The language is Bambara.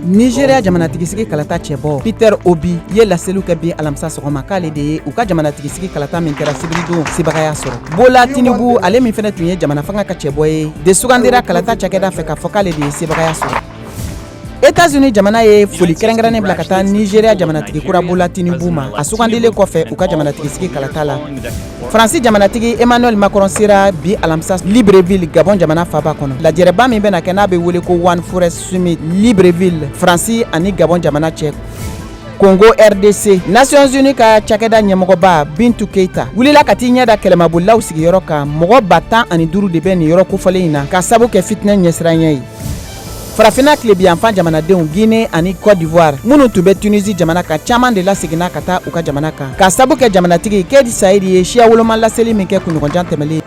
Nigeria jamanatigisigi kalata cɛbɔ Peter Obi ye laseliw kɛ bi alamisa sɔgɔma k'ale de ye u ka jamanatigisigi kalata min kɛra sibirido sebagaya sɔrɔ. Bola Tinubu ale min fɛnɛ tun ye jamana fanga ka cɛbɔ ye de sugandira kalata cakɛda fɛ k'a fɔ k'ale de ye sebagaya sɔrɔ. États-Unis jamana ye foli kɛrɛnkɛrɛnnen bila ka taa Nigeria jamanatigi kura Bola Tinubu ma a sugandile kɔfɛ u ka jamanatigisigi kalata la. Faransi jamanatigi Emmanuel Macron sera bi alamisa Libreville Gabon jamana faba kɔnɔ. Lajɛrɛba min bɛna kɛ n'a bɛ wele ko One Forest Summit Libreville Faransi ani Gabon jamana cɛ. Congo RDC Nations Unies ka cakɛda ɲɛmɔgɔba Bintou Keita wulila ka t'i ɲɛda kɛlɛmabolilaw sigiyɔrɔ kan mɔgɔ 15 de bɛ nin yɔrɔ kofɔlen in na ka sabu kɛ fitinɛ ɲɛsiranya ye. Farafina tilebiyanfan jamanadenw Guinée ani Côte d'Ivoire minnu tun bɛ Tunisie jamana kan caman de laseginna ka taa u ka jamana kan ka sabu kɛ jamanatigi Kedi Saïdi ye siya woloma laseli min kɛ kunɲɔgɔnjan tɛmɛlen.